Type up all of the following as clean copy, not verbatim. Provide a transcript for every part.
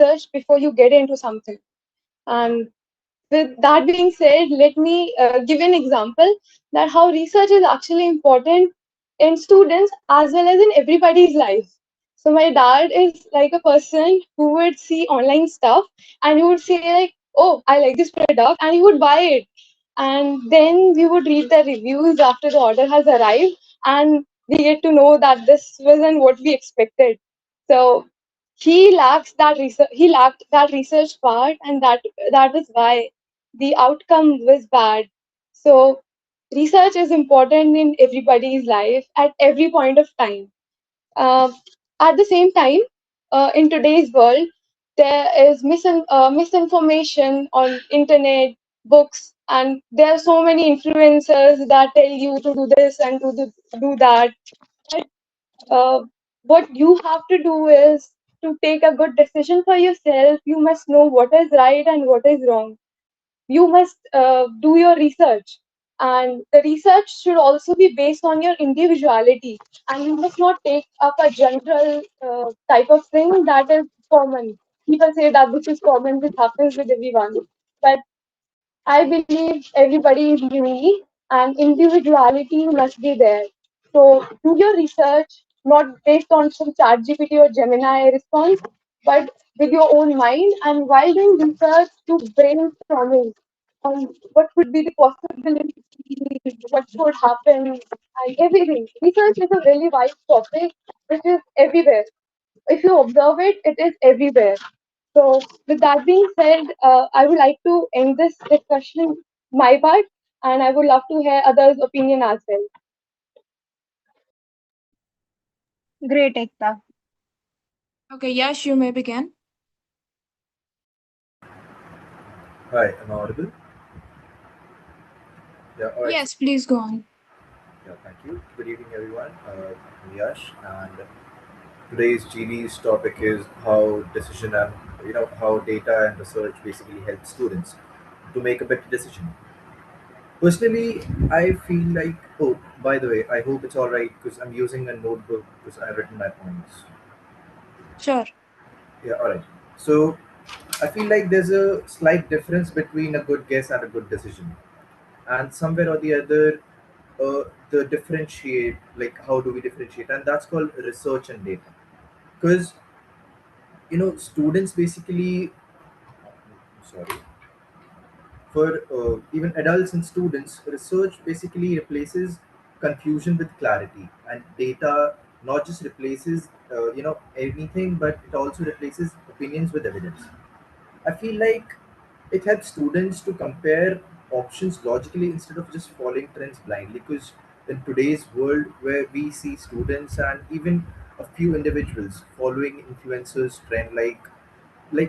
research before you get into something. And with that being said, let me give an example that how research is actually important in students as well as in everybody's life. So my dad is like a person who would see online stuff and he would say like, "Oh, I like this product," and he would buy it. And then we would read the reviews after the order has arrived, and we get to know that this wasn't what we expected. So he lacked that research part, and that is why the outcome was bad. So research is important in everybody's life at every point of time. uh, at the same time, in today's world, there is misinformation on internet, books, and there are so many influencers that tell you to do this and do that. But what you have to do is to take a good decision for yourself. You must know what is right and what is wrong. You must do your research, and the research should also be based on your individuality, and you must not take up a general type of thing that is common. People say that this is common, this happens with everyone, but I believe everybody is unique and individuality must be there. So do your research not based on some chat GPT or Gemini response, but with your own mind. And while doing research, do brainstorming on what could be the possibilities, what could happen, and everything. Research is a really wide topic which is everywhere. If you observe it, it is everywhere. So, with that being said, I would like to end this discussion, my part, and I would love to hear others' opinion as well. Great, Ekta. Okay, Yash, you may begin. Hi, am I audible? Yeah, all right. Yes, please go on. Yeah, thank you. Good evening, everyone. I'm Yash, and today's GD's topic is how decision and how data and research basically help students to make a better decision. Personally, I feel like, oh, by the way, I hope it's all right because I'm using a notebook because I've written my points. Sure. Yeah, all right. So I feel like there's a slight difference between a good guess and a good decision, and somewhere or the other, the differentiate, like how do we differentiate, and that's called research and data. Because students basically, sorry, for even adults and students, research basically replaces confusion with clarity, and data not just replaces anything, but it also replaces opinions with evidence. I feel like it helps students to compare options logically instead of just following trends blindly. Because in today's world, where we see students and even a few individuals following influencers trend,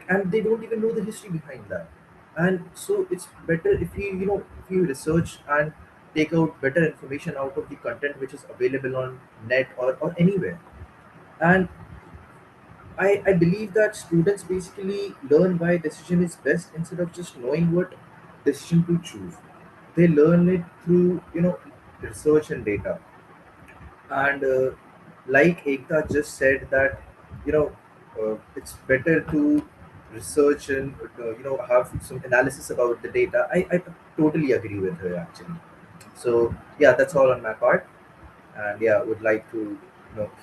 and they don't even know the history behind that. And so it's better if you research and take out better information out of the content which is available on net or anywhere. And I believe that students basically learn why decision is best instead of just knowing what decision to choose. They learn it through research and data. And like Ekta just said that it's better to research and have some analysis about the data. I totally agree with her actually. So yeah, that's all on my part. And yeah, would like to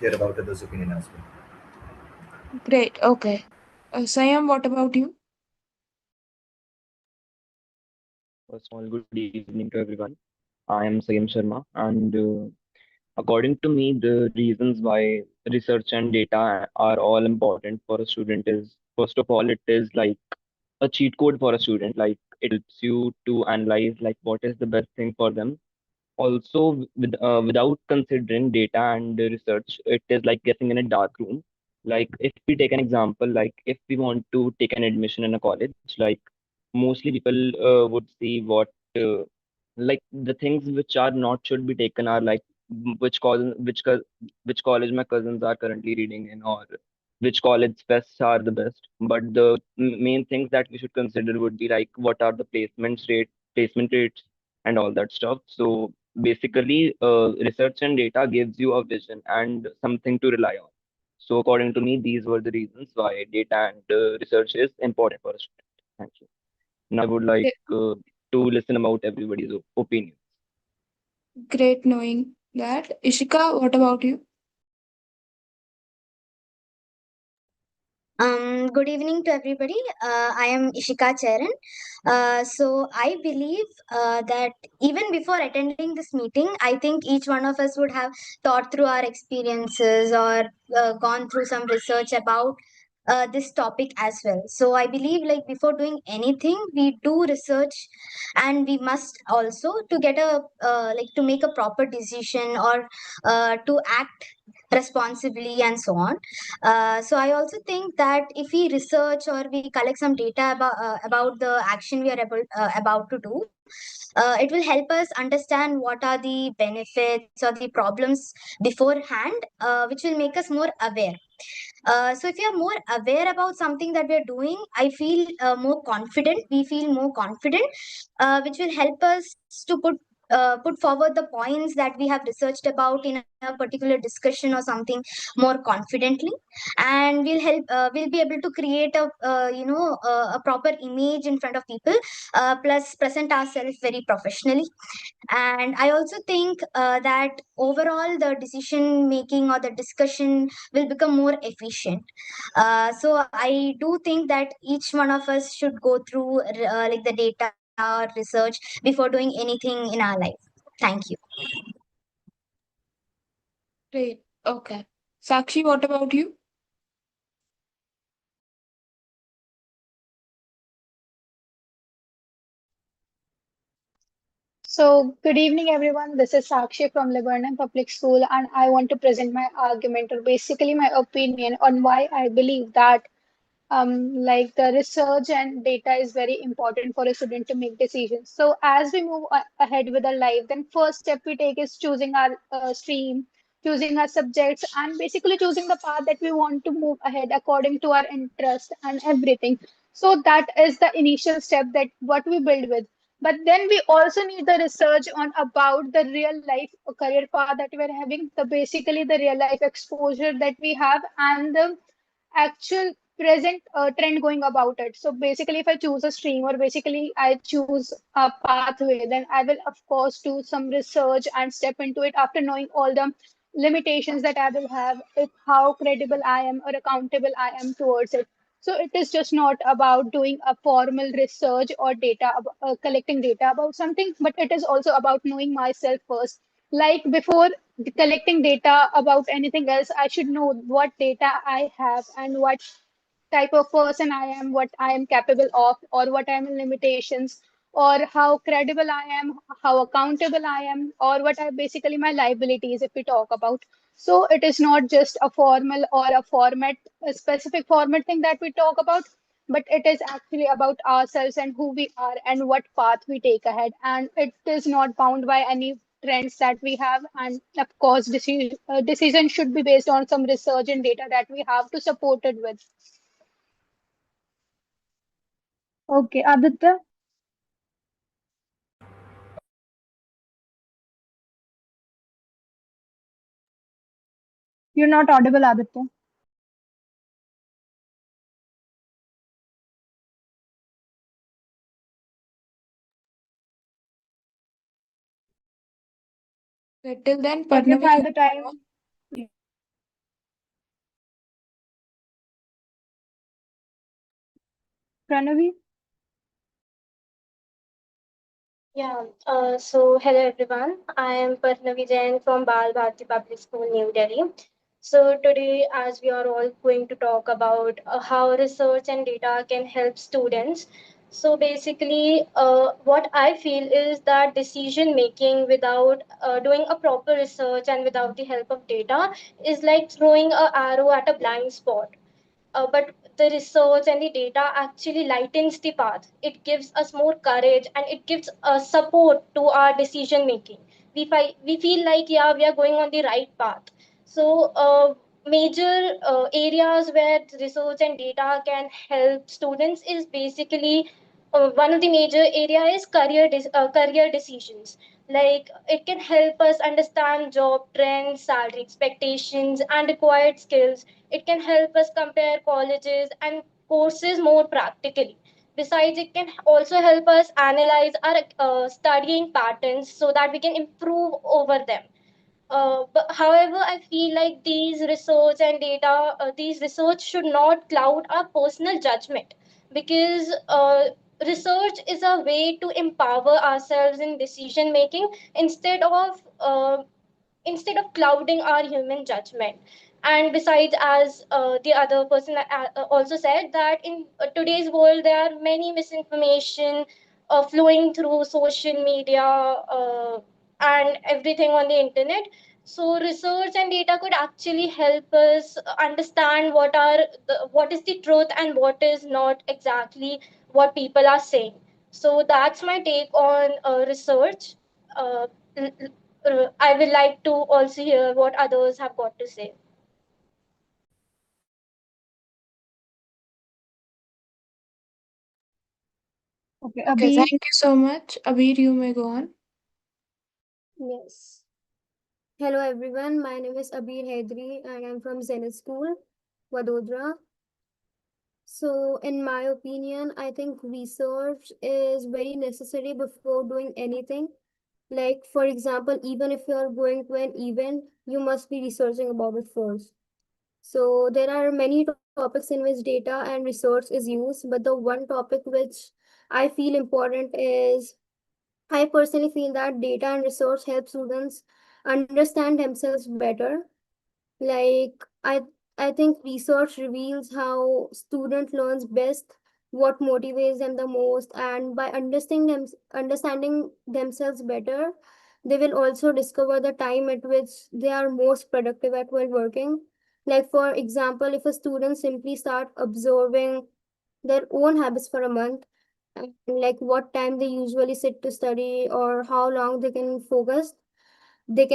hear about others' opinion as well. Great. Okay. Sayam, what about you? First of all, good evening to everyone. I am Sayam Sharma, and according to me, the reasons why research and data are all important for a student is first of all, it is like a cheat code for a student. Like it helps you to analyze like what is the best thing for them. Also, without considering data and research, it is like guessing in a dark room. Like if we take an example, like if we want to take an admission in a college, like mostly people would see what like the things which are not should be taken are like which college my cousins are currently reading in, or which college fests are the best. But the main things that we should consider would be like what are the placement rates and all that stuff. So basically research and data gives you a vision and something to rely on. So according to me, these were the reasons why data and research is important for a student. Thank you. Now I would like to listen about everybody's opinion. Great knowing that. Ishika, what about you? Good evening to everybody. I am Ishika Charan. So I believe that even before attending this meeting, I think each one of us would have thought through our experiences or gone through some research about this topic as well. So I believe like before doing anything, we do research, and we must also to get a like to make a proper decision or to act responsibly and so on. So I also think that if we research or we collect some data about the action we are about to do, it will help us understand what are the benefits or the problems beforehand, which will make us more aware. So if you are more aware about something that we are doing, I feel more confident. We feel more confident, which will help us to put forward the points that we have researched about in a particular discussion or something more confidently, and we'll be able to create a proper image in front of people, plus present ourselves very professionally. And I also think that overall the decision making or the discussion will become more efficient. So I do think that each one of us should go through like the data or research before doing anything in our life. Thank you. Great. Okay. Sakshi, what about you? So, good evening, everyone. This is Sakshi from Libernan Public School, and I want to present my argument or basically my opinion on why I believe that like the research and data is very important for a student to make decisions. So as we move ahead with our life, then first step we take is choosing our stream, choosing our subjects, and basically choosing the path that we want to move ahead according to our interest and everything. So that is the initial step that what we build with. But then we also need the research on about the real life career path that we're having, the basically the real life exposure that we have, and the actual present trend going about it. So basically, if I choose a stream or basically I choose a pathway, then I will of course do some research and step into it after knowing all the limitations that I will have, if how credible I am or accountable I am towards it. So it is just not about doing a formal research or collecting data about something, but it is also about knowing myself first. Like before collecting data about anything else, I should know what data I have and what type of person I am, what I am capable of, or what I am limitations, or how credible I am, how accountable I am, or what are basically my liabilities if we talk about. So it is not just a formal or a format, a specific format thing that we talk about, but it is actually about ourselves and who we are and what path we take ahead. And it is not bound by any trends that we have. And of course, decision should be based on some research and data that we have to support it with. Okay, Aditya, you're not audible, Aditya. Till then, Parnavi, Signify you the can go time. on. Pranavi, Yeah, so hello everyone. I am Parnavi Jain from Bal Bharati Public School, New Delhi. So today, as we are all going to talk about how research and data can help students. So basically, what I feel is that decision making without doing a proper research and without the help of data is like throwing a arrow at a blind spot. But the research and the data actually lightens the path. It gives us more courage and it gives support to our decision making. We feel like, yeah, we are going on the right path. So major areas where research and data can help students is basically one of the major area is career decisions. Like it can help us understand job trends, salary expectations, and required skills. It can help us compare colleges and courses more practically. Besides, it can also help us analyze our studying patterns so that we can improve over them. But however, I feel like these research should not cloud our personal judgment, because research is a way to empower ourselves in decision making instead of clouding our human judgment. And besides, as the other person also said, that in today's world there are many misinformation flowing through social media and everything on the internet. So research and data could actually help us understand what is the truth and what is not exactly what people are saying. So that's my take on research. uh, I would like to also hear what others have got to say. Okay, Okay, Abhi. thank you so much. Abir, you may go on. Yes. Hello everyone, my name is Abir Hedri and I'm from Zenith School, Vadodara. So, in my opinion, I think research is very necessary before doing anything. Like, for example, even if you're going to an event, you must be researching about it first. So, there are many topics in which data and research is used, but the one topic which I feel important is I personally feel that data and research help students understand themselves better. Like I think research reveals how student learns best, what motivates them the most, and by understanding themselves better, they will also discover the time at which they are most productive at while working. Like for example, if a student simply start observing their own habits for a month, and like what time they usually sit to study or how long they can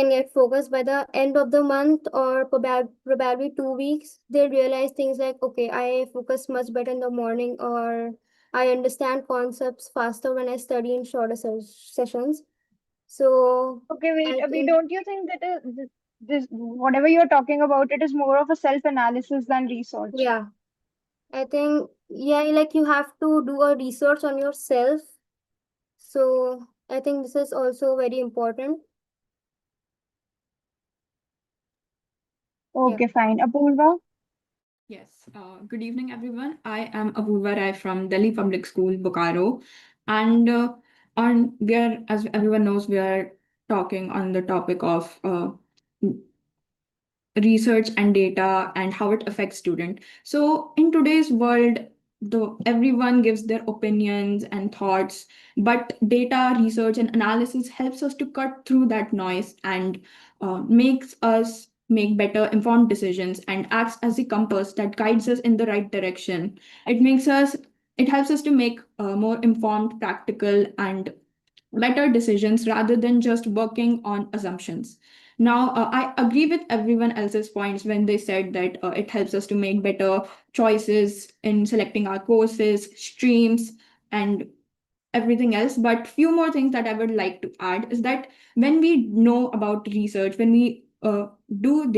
get focused by the end of the month or probably 2 weeks. They realize things like, okay, I focus much better in the morning, or I understand concepts faster when I study in shorter sessions. So Okay, wait, I Abhi, think, don't you think that this whatever you're talking about, it is more of a self-analysis than research? yeah, I think, yeah, like you have to do a research on yourself. So I think this is also very important. Yeah. Okay, fine. Apurva? Yes, good evening, everyone. I am Apurva Rai from Delhi Public School, Bokaro, and we are, as everyone knows, we are talking on the topic of research and data and how it affects student. So in today's world, the everyone gives their opinions and thoughts, but data research and analysis helps us to cut through that noise and makes us make better informed decisions and acts as a compass that guides us in the right direction. It helps us to make more informed, practical, and better decisions rather than just working on assumptions. Now, I agree with everyone else's points when they said that it helps us to make better choices in selecting our courses, streams, and everything else. But few more things that I would like to add is that when we know about research, when we do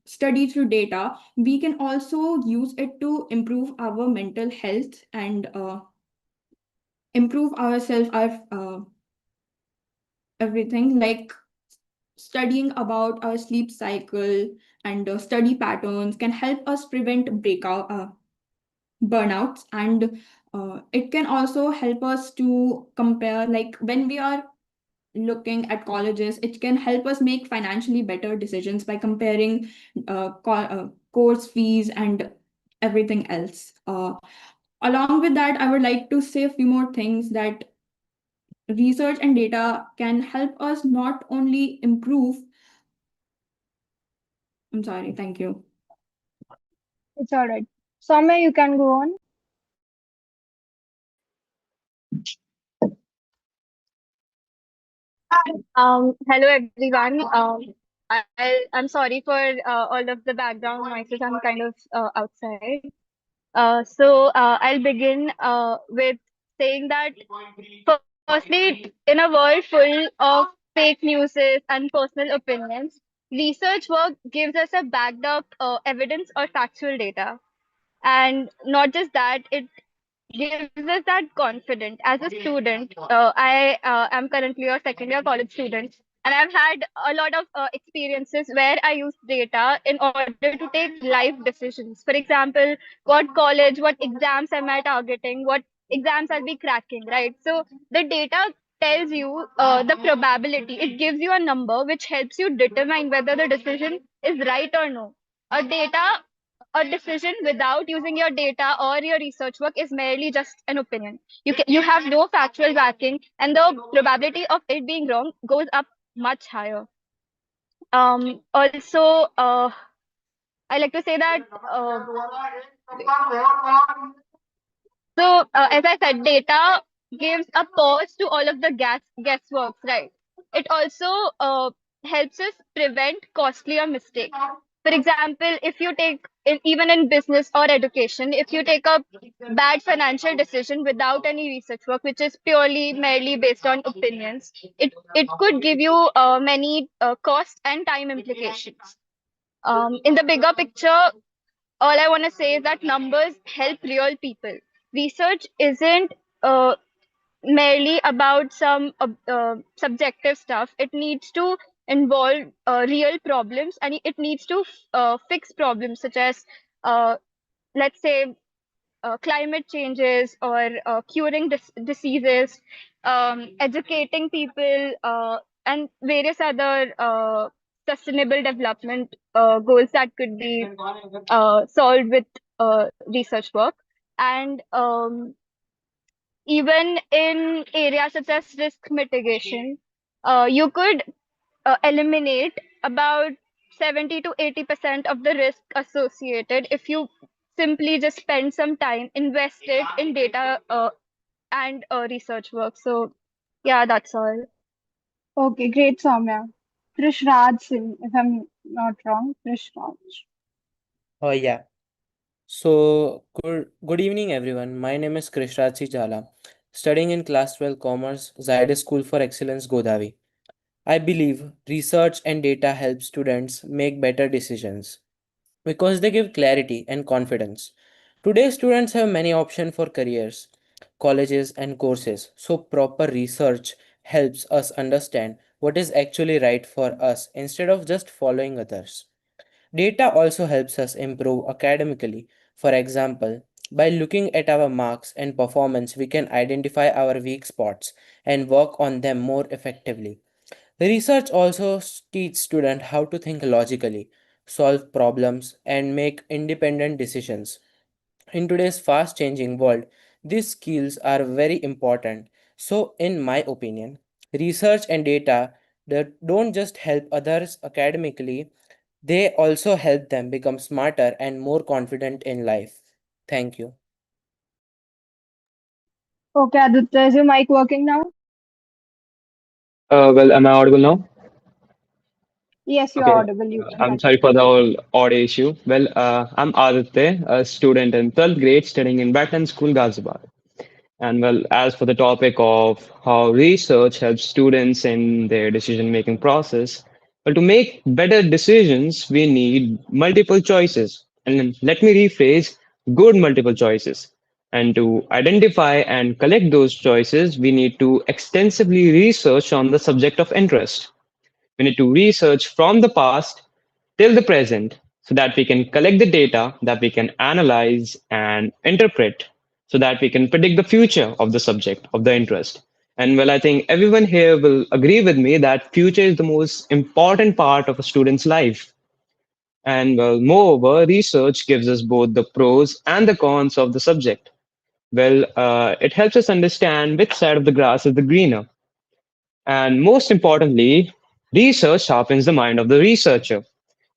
study through data, we can also use it to improve our mental health and improve ourselves, our everything like studying about our sleep cycle and study patterns can help us prevent burnouts, and it can also help us to compare, like when we are looking at colleges, it can help us make financially better decisions by comparing course fees and everything else. Along with that, I would like to say a few more things that research and data can help us not only improve. I'm sorry, thank you. It's all right. Soumya, you can go on. Hello everyone. I'm sorry for all of the background noises. I'm kind of outside. I'll begin with saying that for me, Firstly, in a world full of fake news and personal opinions, research work gives us a backed up evidence or factual data. And not just that, it gives us that confidence. As a student, I am currently a second year college student, and I've had a lot of experiences where I use data in order to take life decisions. For example, what college, what exams am I targeting, what exams I'll be cracking, right? So the data tells you the probability. It gives you a number which helps you determine whether the decision is right or no. A decision without using your data or your research work is merely just an opinion. You have no factual backing, and the probability of it being wrong goes up much higher. Also, I like to say that as I said, data gives a pause to all of the guessworks, right? It also helps us prevent costlier mistakes. For example, if you take even in business or education, if you take a bad financial decision without any research work, which is purely merely based on opinions, it could give you many cost and time implications. In the bigger picture, all I want to say is that numbers help real people. Research isn't merely about some subjective stuff. It needs to involve real problems, and it needs to fix problems such as, uh, let's say, climate changes or curing diseases, educating people, and various other sustainable development goals that could be solved with research work. And even in areas such as risk mitigation, you could eliminate about 70 to 80% of the risk associated if you simply just spend some time invested in data and research work. So, yeah, that's all. Okay, great, Soumya. Krish Raj Singh, if I'm not wrong. Krish Raj. Oh yeah. So good evening everyone. My name is Krishraj Jala, studying in class 12 Commerce, Zydus School for Excellence Godavi. I believe research and data help students make better decisions because they give clarity and confidence. Today students have many options for careers, colleges and courses. So proper research helps us understand what is actually right for us instead of just following others. Data also helps us improve academically. For example, by looking at our marks and performance, we can identify our weak spots and work on them more effectively. Research also teaches students how to think logically, solve problems, and make independent decisions. In today's fast changing world, these skills are very important. So, in my opinion, research and data that don't just help others academically, they also help them become smarter and more confident in life. Thank you. Okay, Aditya, is your mic working now? Well, am I audible now? Yes, you're Okay. audible. You can I'm sorry continue. for the whole audio issue. Well, I'm Aditya, a student in 12th grade studying in Wetland School, Ghaziabad. And well, as for the topic of how research helps students in their decision making process, well, to make better decisions, we need multiple choices. And let me rephrase, good multiple choices. And to identify and collect those choices, we need to extensively research on the subject of interest. We need to research from the past till the present so that we can collect the data that we can analyze and interpret so that we can predict the future of the subject of the interest. And well, I think everyone here will agree with me that future is the most important part of a student's life. And well, moreover, research gives us both the pros and the cons of the subject. Well, it helps us understand which side of the grass is the greener. And most importantly, research sharpens the mind of the researcher.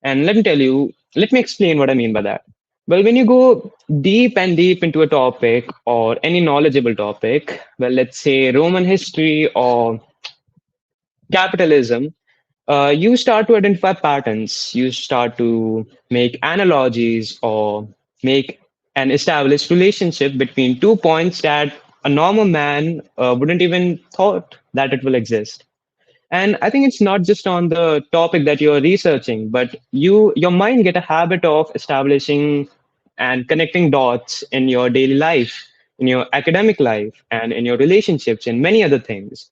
And let me explain what I mean by that. Well, when you go deep and deep into a topic or any knowledgeable topic, well, let's say Roman history or capitalism, you start to identify patterns. You start to make analogies or make an established relationship between 2 points that a normal man wouldn't even thought that it will exist. And I think it's not just on the topic that you're researching, but your mind get a habit of establishing and connecting dots in your daily life, in your academic life, and in your relationships, and many other things.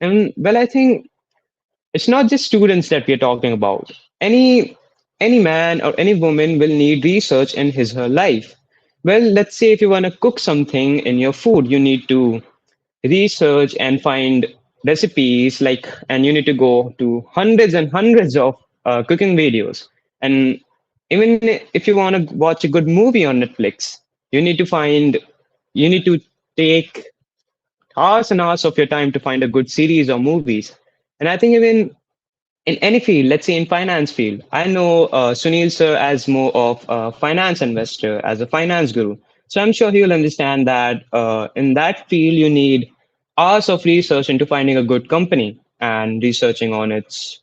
And well, I think it's not just students that we are talking about. Any man or any woman will need research in his her life. Well, let's say if you want to cook something in your food, you need to research and find recipes, like, and you need to go to hundreds and hundreds of cooking videos. And even if you want to watch a good movie on Netflix, you need to find you need to take hours and hours of your time to find a good series or movies. And I think even in any field, let's say in finance field, I know Sunil sir as more of a finance investor, as a finance guru. So I'm sure he'll understand that in that field, you need hours of research into finding a good company and researching on its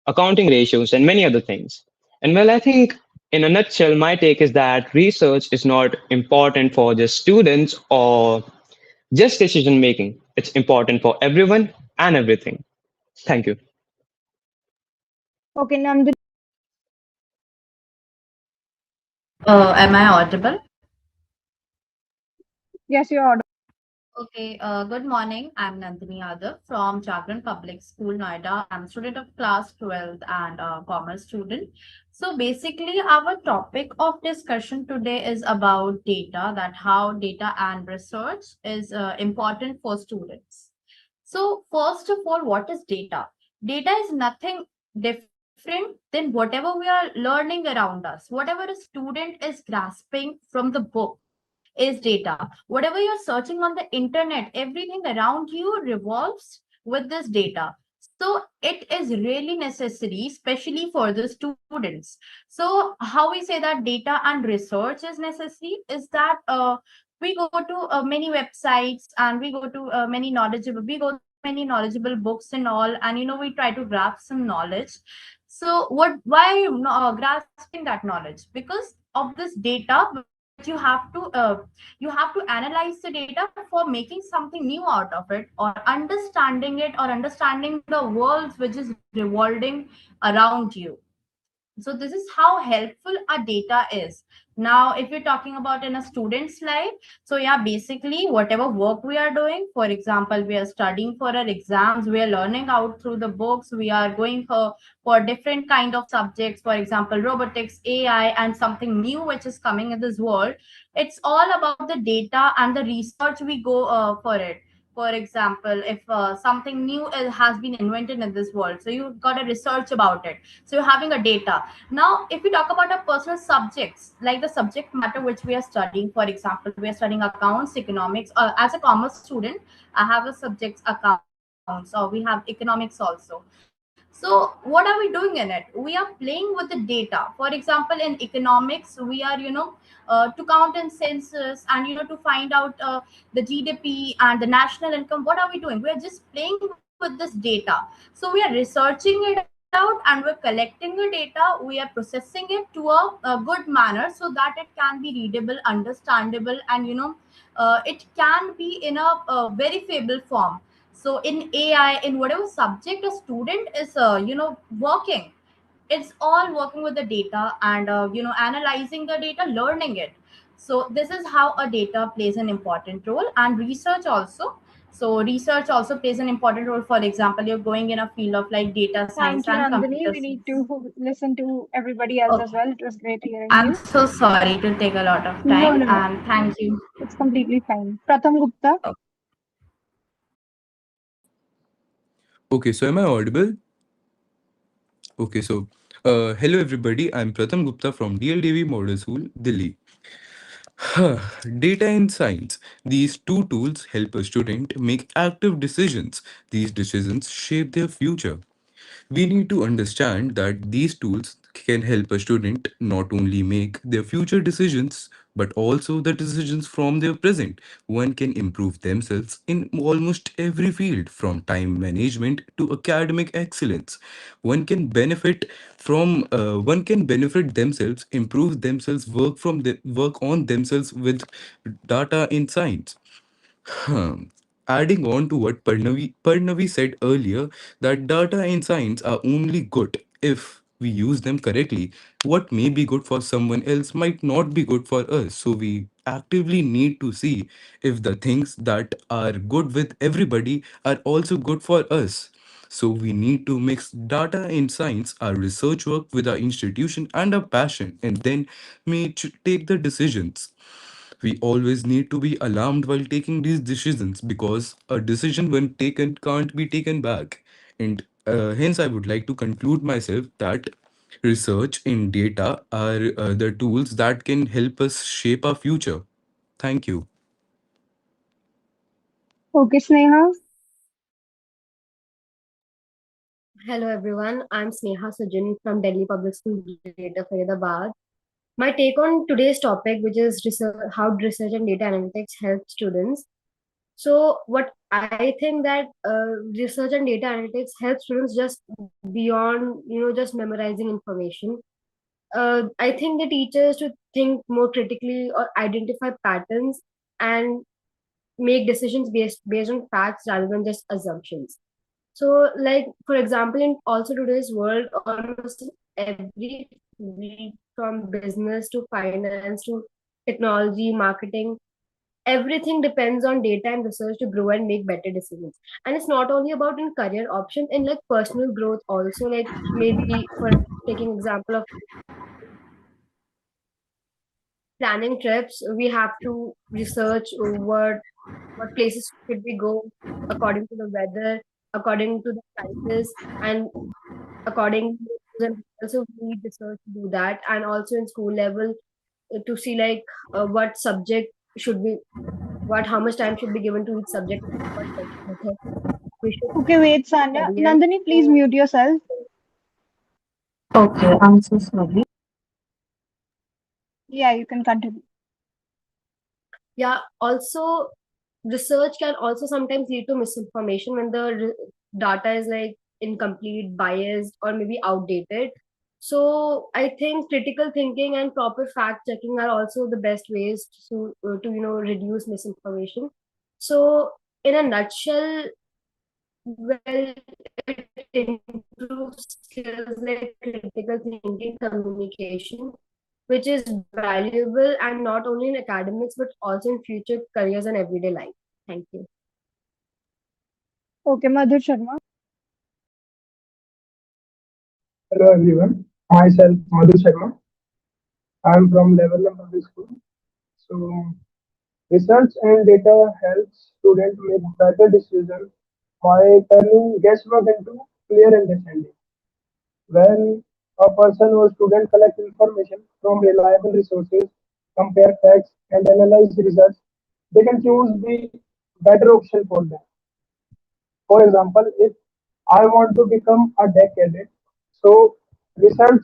accounting ratios and many other things. And well, I think in a nutshell, my take is that research is not important for just students or just decision making. It's important for everyone and everything. Thank you. Okay, Nandini. Am I audible? Yes, you're audible. Okay, good morning. I'm Nandini Yadav from Jagran Public School, Noida. I'm a student of class 12th and a commerce student. So basically, our topic of discussion today is about data, that how data and research is important for students. So first of all, what is data? Data is nothing different than whatever we are learning around us. Whatever a student is grasping from the book is data. Whatever you're searching on the internet, everything around you revolves with this data. So it is really necessary, especially for the students. So how we say that data and research is necessary is that we go to many websites and we go through many knowledgeable books and all, and we try to grasp some knowledge. So why grasping that knowledge? Because of this data which you have to analyze the data for making something new out of it, or understanding it, or understanding the world which is revolving around you. So this is how helpful our data is. Now if you're talking about in a student's life, so yeah, basically whatever work we are doing, for example, we are studying for our exams, we are learning out through the books, we are going for different kind of subjects, for example robotics, AI, and something new which is coming in this world. It's all about the data and the research we go for it. For example, if something new has been invented in this world, so you've got to research about it, so you're having a data. Now if we talk about our personal subjects, like the subject matter which we are studying, for example we are studying accounts, economics. As a commerce student, I have a subject accounts, or we have economics also. So what are we doing in it? We are playing with the data. For example, in economics, we are, to count in census, and to find out the GDP and the national income. What are we doing? We are just playing with this data. So we are researching it out, and we're collecting the data. We are processing it to a good manner so that it can be readable, understandable, and it can be in a verifiable form. So in AI, in whatever subject a student is working, it's all working with the data, and analyzing the data, learning it. So this is how a data plays an important role, and research also. So research also plays an important role. For example, you're going in a field of like data science Thank you, and Nandini. computer We need science. to listen to everybody else as well. It was great hearing I'm you. so sorry to take a lot of No, time, no, no. and thank you. It's completely fine. Pratham Gupta. Okay, so am I audible? Okay, so hello everybody. I'm Pratham Gupta from DLDV Model School, Delhi. Data and science. These two tools help a student make active decisions. These decisions shape their future. We need to understand that these tools can help a student not only make their future decisions, but also the decisions from their present. One can improve themselves in almost every field, from time management to academic excellence. One can benefit themselves, improve themselves, work on themselves with data in science. Hmm. Adding on to what Parnavi said earlier, that data and science are only good if we use them correctly. What may be good for someone else might not be good for us. So we actively need to see if the things that are good with everybody are also good for us. So we need to mix data and science, our research work with our institution and our passion, and then take the decisions. We always need to be alarmed while taking these decisions because a decision, when taken, can't be taken back. And hence, I would like to conclude myself that research and data are the tools that can help us shape our future. Thank you. Okay, Sneha. Hello everyone, I'm Sneha Sujan from Delhi Public School, Greater Faridabad. My take on today's topic, which is research, how research and data analytics help students. So, what I think that research and data analytics help students just beyond, just memorizing information. I think the teachers to think more critically or identify patterns and make decisions based on facts rather than just assumptions. So, like for example, in also today's world, almost every field from business to finance to technology, marketing, everything depends on data and research to grow and make better decisions. And it's not only about in career options and like personal growth also. Like maybe for taking example of planning trips, we have to research what places should we go according to the weather, according to the prices, and according to them. Also, we need research to do that, and also in school level to see like what subject should be, what how much time should be given to each subject, what method we should Okay, wait, Sanya. study in. Nandini, please So, mute yourself. Okay, I'm so sorry. Yeah, you can continue. yeah, also research can also sometimes lead to misinformation when the data is like incomplete, biased, or maybe outdated. So I think critical thinking and proper fact checking are also the best ways to reduce misinformation. So in a nutshell, well, it improves skills like critical thinking, communication, which is valuable and not only in academics but also in future careers and everyday life. Thank you. Okay, Madhur Sharma. Hello everyone, myself Madhu Sharma. I am from Level One Public School. So research and data helps students make better decisions by turning guesswork into clear understanding. When a person or student collect information from reliable resources, compare facts and analyze results, they can choose the better option for them. For example, if I want to become a deck cadet, so research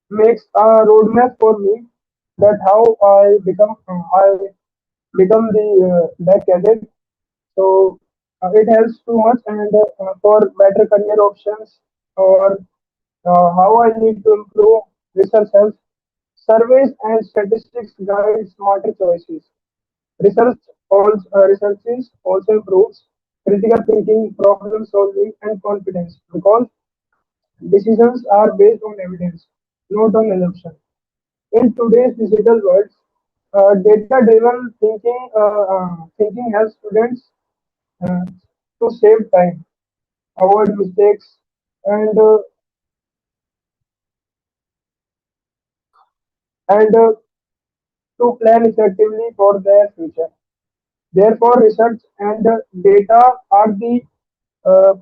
makes a roadmap for me that how I become the deck cadet. So it helps too much, and for better career options or how I need to improve, research helps. Surveys and statistics guide smarter choices. Researches also improves critical thinking, problem solving, and confidence because decisions are based on evidence, not on assumption. In today's digital world, data-driven thinking helps students uh, to save time, avoid mistakes, and to plan effectively for their future. Therefore, research and data are the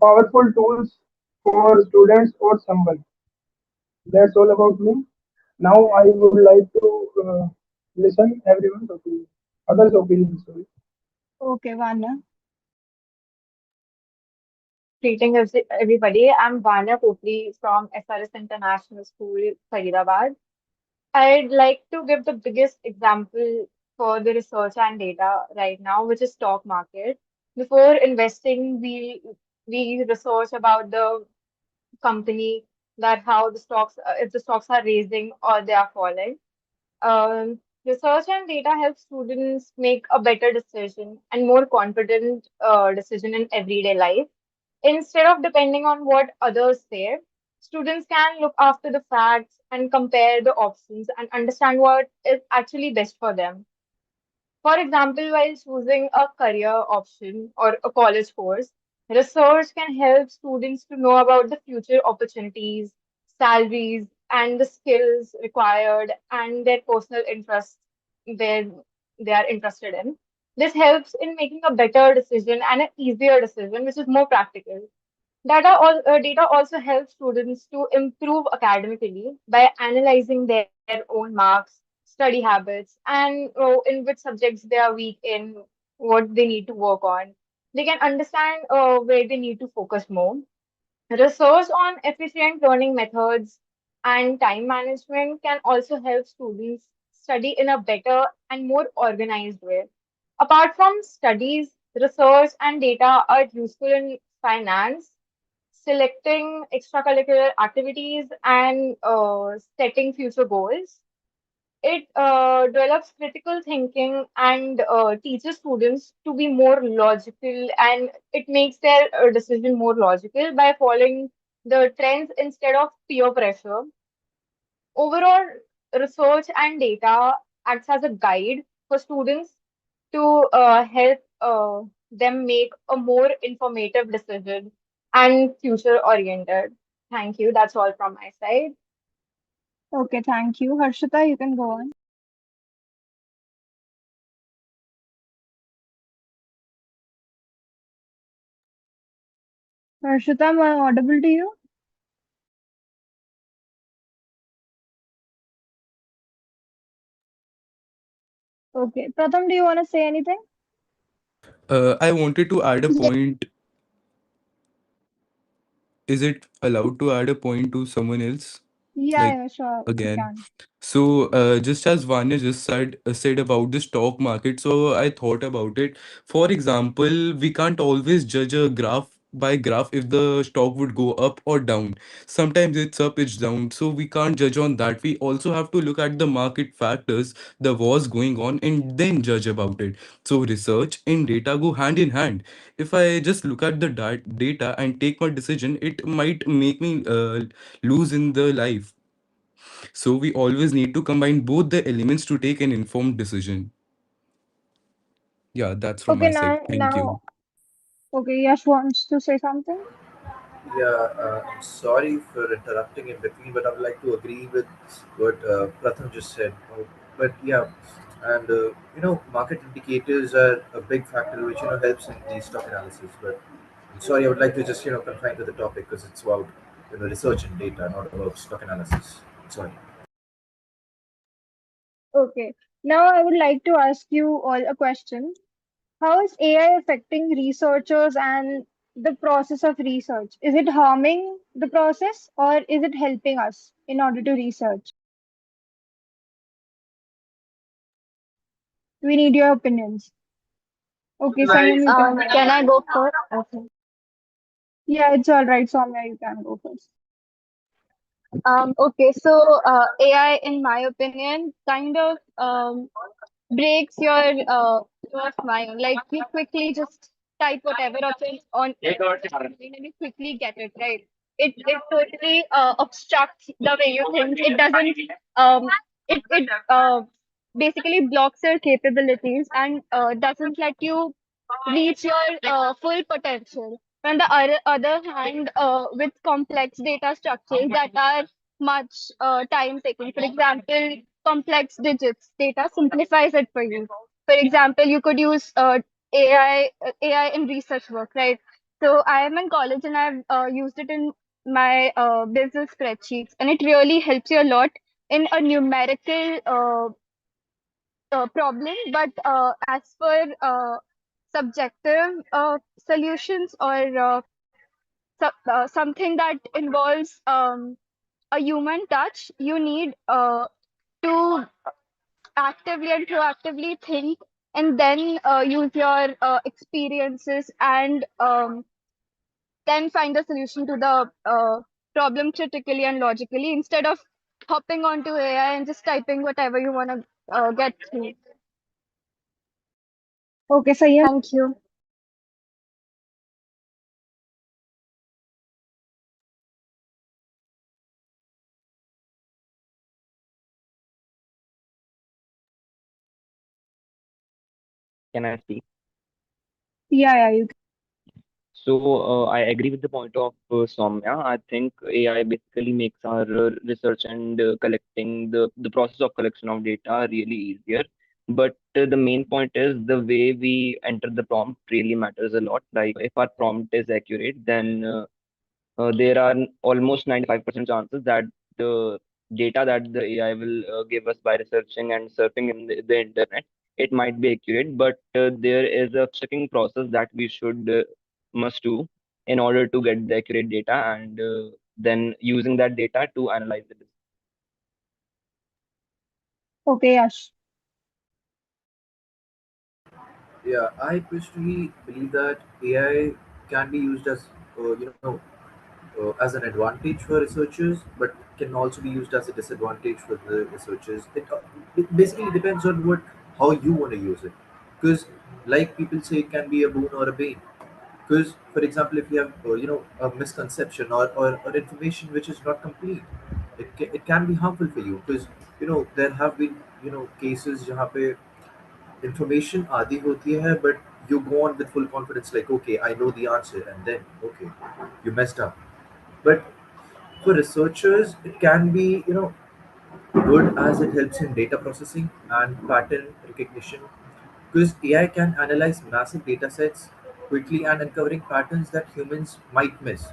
powerful tools for students or someone. That's all about me. Now I would like to listen everyone's opinion, others' opinions. Sorry. Okay, Vanya. Greetings, everybody. I'm Vanya Popli from SRS International School, Faridabad. I'd like to give the biggest example for the research and data right now, which is stock market. Before investing, we research about the company, that how the stocks, if the stocks are raising or they are falling. Research and data help students make a better decision and more confident decision in everyday life. Instead of depending on what others say, students can look after the facts and compare the options and understand what is actually best for them. For example, while choosing a career option or a college course, research can help students to know about the future opportunities, salaries, and the skills required and their personal interests they, they are interested in. This helps in making a better decision and an easier decision, which is more practical. Data also helps students to improve academically by analyzing their own marks, study habits, and in which subjects they are weak in, what they need to work on. They can understand where they need to focus more. Research on efficient learning methods and time management can also help students study in a better and more organized way. Apart from studies, research and data are useful in finance, selecting extracurricular activities, and setting future goals. It develops critical thinking and teaches students to be more logical, and it makes their decision more logical by following the trends instead of peer pressure. Overall, research and data acts as a guide for students to help them make a more informative decision and future oriented. Thank you. That's all from my side. Okay, thank you. Harshita, you can go on. Harshita, am I audible to you? Okay. Pratham, do you want to say anything? I wanted to add a point. Is it allowed to add a point to someone else? Yeah, Like yeah, sure. You again. can. So just as Vanya just said about the stock market, so I thought about it. For example, we can't always judge a graph by graph if the stock would go up or down. Sometimes it's up, it's down. So we can't judge on that. We also have to look at the market factors, the wars going on, and then judge about it. So research and data go hand in hand. If I just look at the data and take my decision, it might make me lose in the life. So we always need to combine both the elements to take an informed decision. Yeah, that's from Okay, my side. Thank you. okay, Yash wants to say something. Yeah, I'm sorry for interrupting in between, but I would like to agree with what Pratham just said. But yeah, and market indicators are a big factor which helps in the stock analysis. But I'm sorry, I would like to just confine to the topic because it's about research and data, not about stock analysis. Sorry. Okay. Now I would like to ask you all a question. How is AI affecting researchers and the process of research? Is it harming the process or is it helping us in order to research? We need your opinions. Okay, Sanjam, you can go. Can I go first? Okay. Yeah, it's all right, Soumya, you can go first. Okay, so AI, in my opinion, kind of breaks your mind. Like you quickly just type whatever on and you quickly get it right. It totally obstructs the way you think. It doesn't it basically blocks your capabilities and doesn't let you reach your full potential. On the other hand, with complex data structures that are much time taking, for example, complex digits data simplifies it for you. For example, you could use AI in research work, right? So I am in college and I've used it in my business spreadsheets, and it really helps you a lot in a numerical problem. But as for subjective solutions or something that involves a human touch, you need to actively and proactively think and then use your experiences and then find a solution to the problem critically and logically instead of hopping onto AI and just typing whatever you want to get through. Okay, so yeah, thank you. Can I speak? Yeah, you So I agree with the point of Soumya. I think AI basically makes our research and collecting the process of collection of data really easier. But the main point is the way we enter the prompt really matters a lot. Like if our prompt is accurate, then there are almost 95% chances that the data that the AI will give us by researching and surfing in the internet, it might be accurate, but there is a checking process that we should must do in order to get the accurate data and then using that data to analyze it. okay, Yash. Yeah, I personally believe that AI can be used as as an advantage for researchers, but can also be used as a disadvantage for the researchers. It basically depends on what how you want to use it, because like people say, it can be a boon or a bane. Because, for example, if you have a misconception or information which is not complete, it can be harmful for you. Because there have been cases where information आधी होती है, but you go on with full confidence like, okay, I know the answer, and then okay, you messed up. But for researchers, it can be good as it helps in data processing and pattern recognition, because AI can analyze massive data sets quickly and uncovering patterns that humans might miss,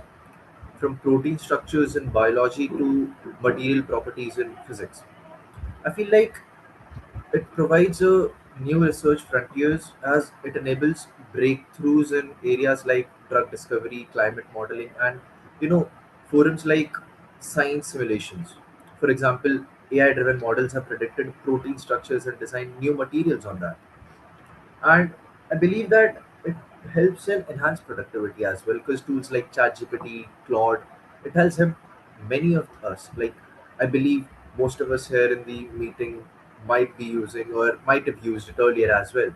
from protein structures in biology to material properties in physics. I feel like it provides a new research frontiers as it enables breakthroughs in areas like drug discovery, climate modeling, and forums like science simulations. For example, AI-driven models have predicted protein structures and designed new materials on that. And I believe that it helps in enhance productivity as well, because tools like ChatGPT, Claude, it helps him many of us. Like, I believe most of us here in the meeting might be using or might have used it earlier as well.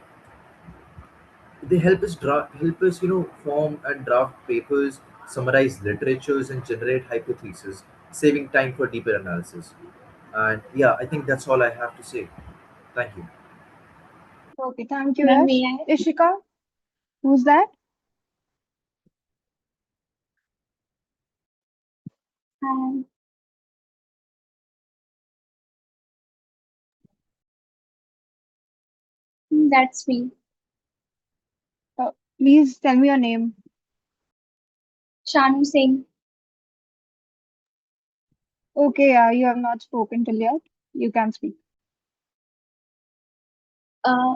They help us form and draft papers, summarize literatures, and generate hypotheses, saving time for deeper analysis. And yeah, I think that's all I have to say. Thank you. Okay, thank you, Ma'am, Yash. may I? Ishika, who's that? Um, that's me. Please tell me your name. Shanu Singh. Okay, yeah, you have not spoken till yet. You can speak. Uh,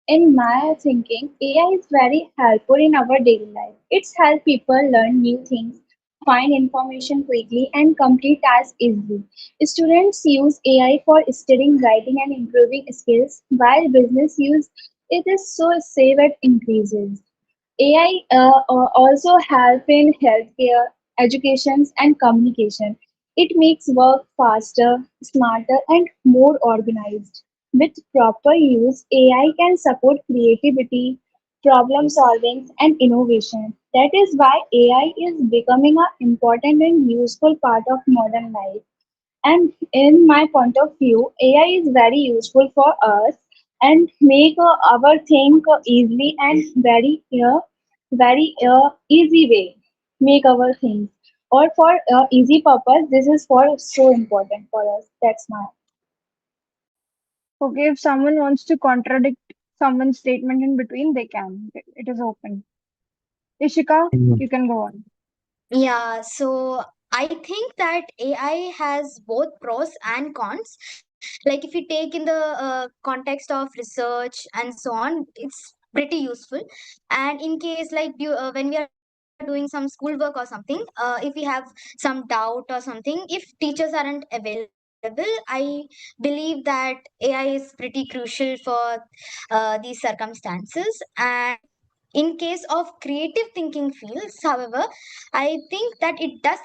in my thinking, AI is very helpful in our daily life. It's help people learn new things, find information quickly, and complete tasks easily. Students use AI for studying, writing, and improving skills, while business use it is so save and increases. AI also help in healthcare, education, and communication. It makes work faster, smarter, and more organized. With proper use, AI can support creativity, problem solving, and innovation. That is why AI is becoming an important and useful part of modern life. And in my point of view, AI is very useful for us and make our think easily and very easy way make our things. Or for easy purpose, this is for so important for us. That's my Okay, if someone wants to contradict someone's statement in between, they can. It is open. Ishika, you can go on. Yeah, so I think that AI has both pros and cons. Like if you take in the context of research and so on, it's pretty useful. And in case like when we are doing some schoolwork or something, if we have some doubt or something, if teachers aren't available, I believe that AI is pretty crucial for these circumstances. And in case of creative thinking fields, however, I think that it does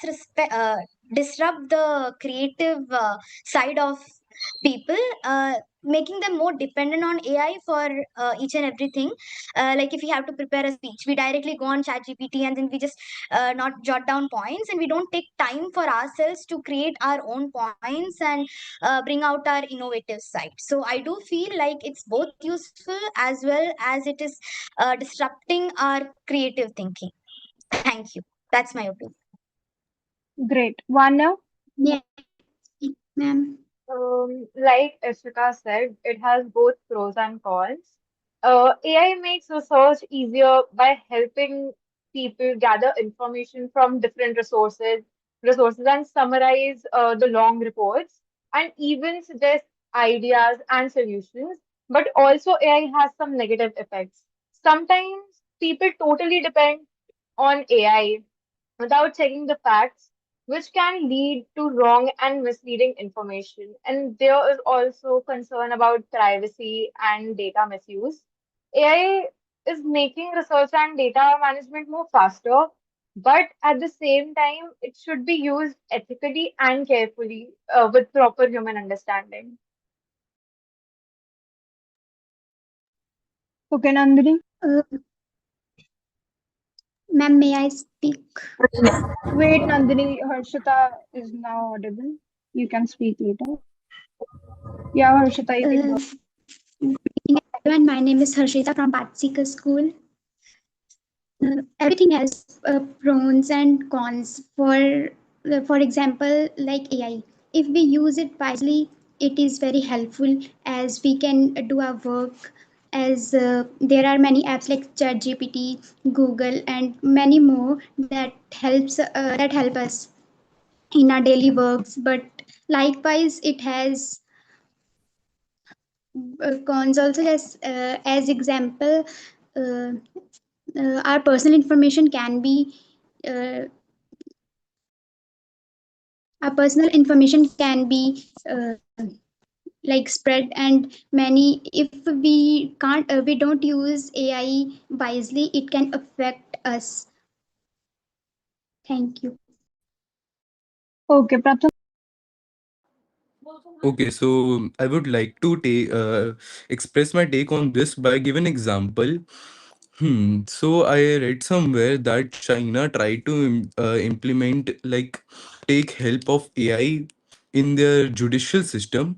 disrupt the creative side of people. making them more dependent on AI for each and everything. Like if we have to prepare a speech, we directly go on ChatGPT and then we just not jot down points, and we don't take time for ourselves to create our own points and bring out our innovative side. So I do feel like it's both useful as well as it is disrupting our creative thinking. Thank you. That's my opinion. Great. Vanya? Yeah, ma'am. Like Ishika said, it has both pros and cons. AI makes research easier by helping people gather information from different resources and summarize the long reports and even suggest ideas and solutions. But also AI has some negative effects. Sometimes people totally depend on AI without checking the facts, which can lead to wrong and misleading information. And there is also concern about privacy and data misuse. AI is making research and data management more faster, but at the same time, it should be used ethically and carefully with proper human understanding. Okay, Nandini? Ma'am, may I speak? Wait, Nandini, Harshita is now audible. You can speak later. Yeah, Harshita, you can go. Good evening, everyone. My name is Harshita from Patsika School. Everything has pros and cons. For example, like AI. If we use it wisely, it is very helpful as we can do our work. As there are many apps like ChatGPT, Google, and many more that help us in our daily works. But likewise, it has cons also. As example, uh, our personal information can be uh, our personal information can be like spread, and many, if we don't use AI wisely, it can affect us. Thank you. Okay, Pratham. Okay, so I would like to express my take on this by giving example. So I read somewhere that China tried to implement, like, take help of AI in their judicial system,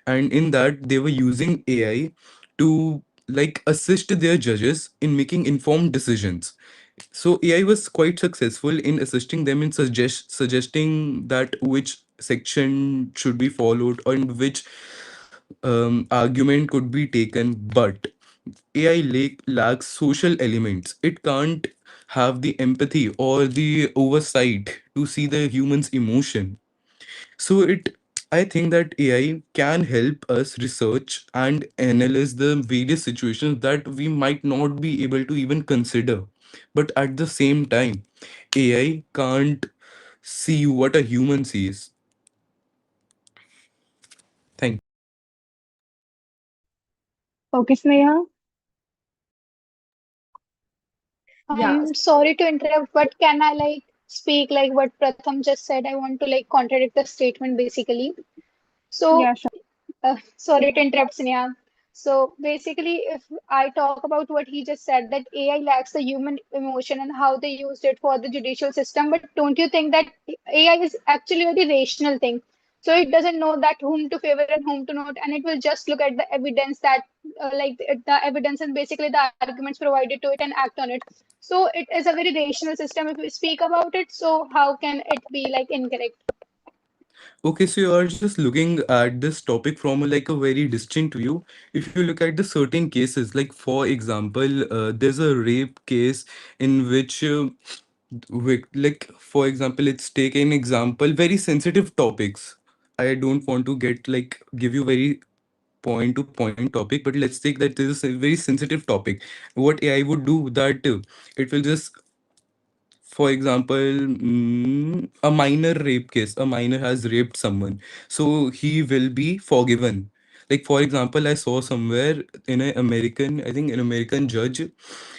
and in that they were using AI to, like, assist their judges in making informed decisions. So AI was quite successful in assisting them in suggesting that which section should be followed and which argument could be taken. But AI lacks social elements. It can't have the empathy or the oversight to see the human's emotion. So I think that AI can help us research and analyze the various situations that we might not be able to even consider. But at the same time, AI can't see what a human sees. Thank Okay, Sneha. Yeah. I'm sorry to interrupt, but can I like speak like what Pratham just said? I want to like contradict the statement basically. So Yeah, sure. sorry to interrupt, Sneha. So basically, if I talk about what he just said, that AI lacks the human emotion and how they used it for the judicial system, but don't you think that AI is actually a very rational thing? So it doesn't know that whom to favor and whom to not, and it will just look at the evidence that, the evidence and basically the arguments provided to it and act on it. So it is a very rational system if we speak about it. So how can it be like incorrect? Okay, so you are just looking at this topic from like a very distinct view. If you look at the certain cases, like for example, there's a rape case in which, like for example, let's take an example, very sensitive topics. I don't want to get like give you very point to point topic, but let's take that this is a very sensitive topic. What AI would do that it will just, for example, a minor rape case, a minor has raped someone, so he will be forgiven. Like for example, I saw somewhere in an American, I think an American judge,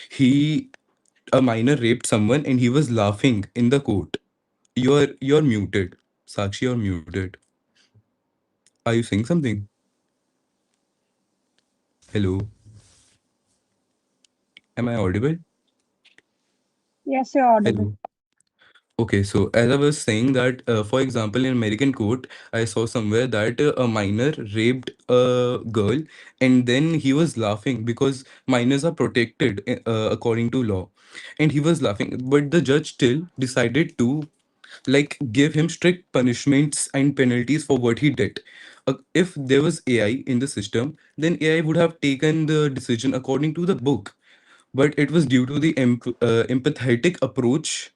he, a minor raped someone and he was laughing in the court. You're muted, Sakshi, you're muted. Are you saying something? Hello, am I audible? Yes, you're audible. Hello. Okay, so as I was saying that, for example, in American court, I saw somewhere that a minor raped a girl, and then he was laughing because minors are protected according to law, and he was laughing, but the judge still decided to like give him strict punishments and penalties for what he did. If there was AI in the system, then AI would have taken the decision according to the book, but it was due to the empathetic approach,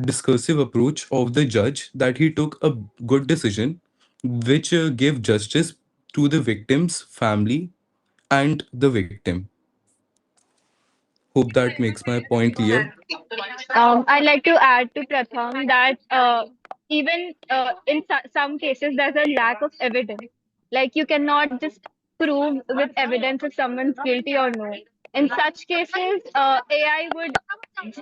discursive approach of the judge that he took a good decision, which gave justice to the victim's family and the victim. Hope that makes my point clear. I'd like to add to Pratham that even in some cases there's a lack of evidence. Like you cannot just prove with evidence if someone's guilty or no. In such cases, AI would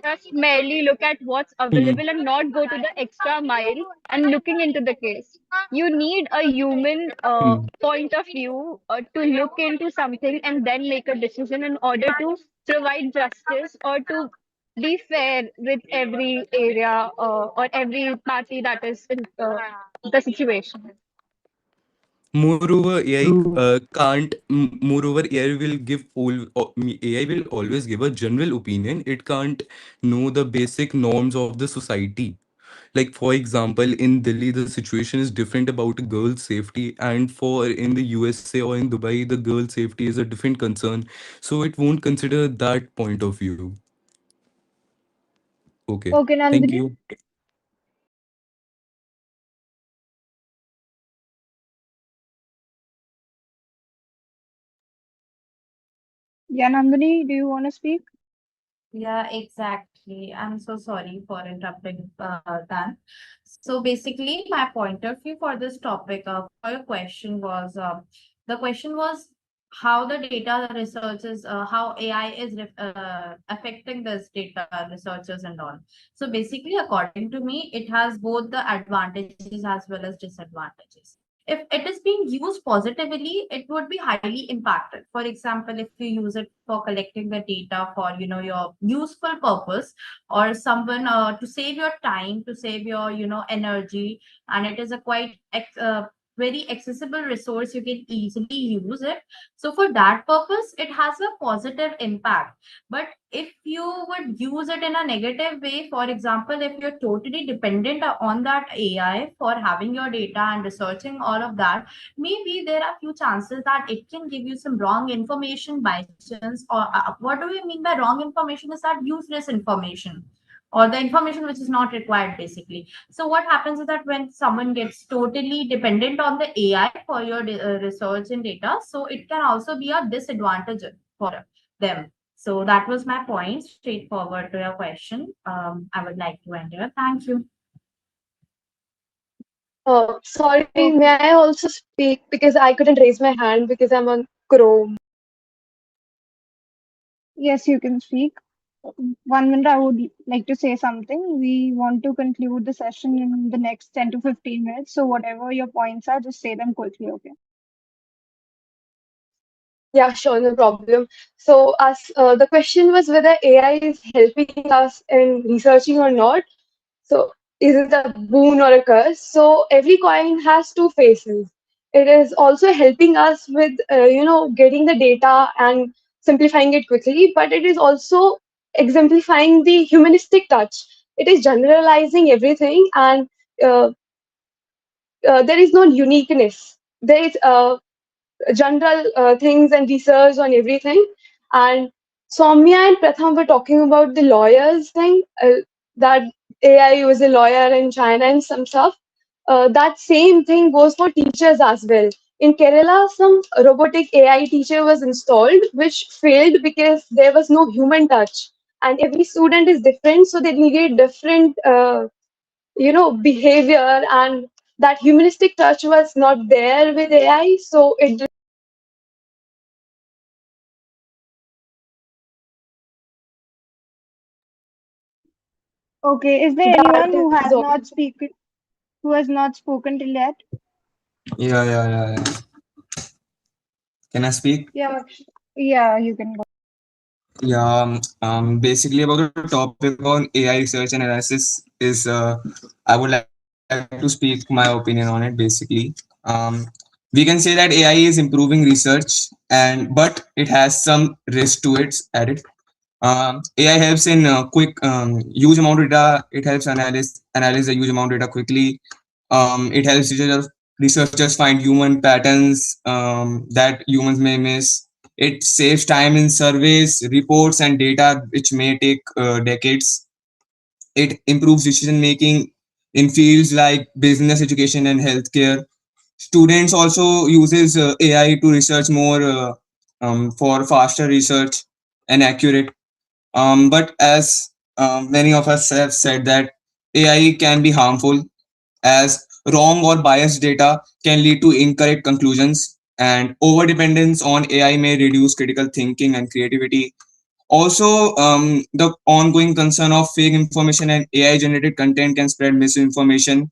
just merely look at what's Hmm. available and not go to the extra mile and looking into the case. You need a human Hmm. point of view to look into something and then make a decision in order to provide justice or to be fair with every area or every party that is in the situation. Moreover, AI True. can't. Moreover, AI will give AI will always give a general opinion. It can't know the basic norms of the society. Like for example, in Delhi, the situation is different about girls' safety, and for in the USA or in Dubai, the girls' safety is a different concern. So it won't consider that point of view. Okay, Okay, thank Nandini. you. Yeah, Nandini, do you want to speak? Yeah, exactly. I'm so sorry for interrupting that. So basically, my point of view for this topic, for your question was, the question was how the data research is, how AI is affecting this data researchers and all. So basically, according to me, it has both the advantages as well as disadvantages. If it is being used positively, it would be highly impacted. For example, if you use it for collecting the data for your useful purpose, or someone to save your time, to save your energy, and it is a quite very accessible resource, you can easily use it. So for that purpose, it has a positive impact. But if you would use it in a negative way, for example, if you're totally dependent on that AI for having your data and researching all of that, maybe there are few chances that it can give you some wrong information by chance. Or what do we mean by wrong information? Is that useless information or the information which is not required, basically. So what happens is that when someone gets totally dependent on the AI for your research and data, so it can also be a disadvantage for them. So that was my point, straightforward to your question. I would like to end here. Thank you. Sorry, may I Okay. also speak because I couldn't raise my hand because I'm on Chrome. Yes, you can speak. 1 minute, I would like to say something. We want to conclude the session in the next 10 to 15 minutes. So, whatever your points are, just say them quickly, okay? Yeah, sure, no problem. So, the question was whether AI is helping us in researching or not. So, is it a boon or a curse? So, every coin has two faces. It is also helping us with, getting the data and simplifying it quickly, but it is also exemplifying the humanistic touch. It is generalizing everything, and uh, there is no uniqueness. There is general things and research on everything. And Soumya and Pratham were talking about the lawyers thing, that AI was a lawyer in China and some stuff. That same thing goes for teachers as well. In Kerala, some robotic AI teacher was installed, which failed because there was no human touch. And every student is different, so they needed different, behavior, and that humanistic touch was not there with AI. So it Okay. Is there that anyone who is has all. not speak who has not spoken till yet? Yeah, yeah, yeah, yeah. Can I speak? Yeah, yeah, you can go. Yeah, basically about the topic on AI research and analysis is I would like to speak my opinion on it. Basically, um, we can say that AI is improving research, and but it has some risk to it. AI helps in quick huge amount of data. It helps analyze a huge amount of data quickly. It helps researchers find human patterns that humans may miss. It saves time in surveys, reports, and data which may take decades. It improves decision making in fields like business, education, and healthcare. Students also uses AI to research more for faster research and accurate. But as many of us have said that AI can be harmful, as wrong or biased data can lead to incorrect conclusions, and over dependence on AI may reduce critical thinking and creativity. Also, the ongoing concern of fake information and AI generated content can spread misinformation.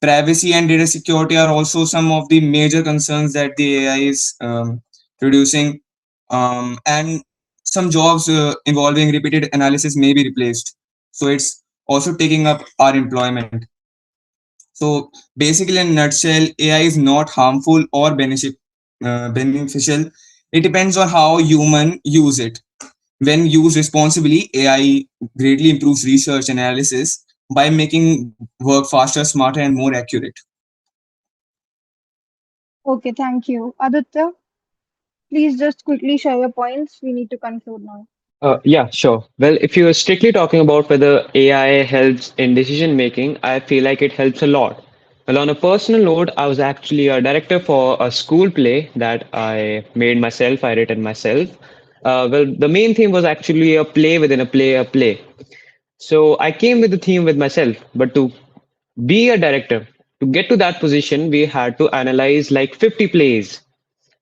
Privacy and data security are also some of the major concerns that the AI is producing. And some jobs involving repeated analysis may be replaced. So it's also taking up our employment. So basically, in a nutshell, AI is not harmful or beneficial. It depends on how human use it. When used responsibly, AI greatly improves research and analysis by making work faster, smarter, and more accurate. Okay, thank you. Aditya, please just quickly share your points. We need to conclude now. Yeah, sure. Well, if you're strictly talking about whether AI helps in decision making, I feel like it helps a lot. Well, on a personal note, I was actually a director for a school play that I made myself, I written myself. Well, the main theme was actually a play within a play. So I came with the theme with myself, but to be a director, to get to that position, we had to analyze like 50 plays,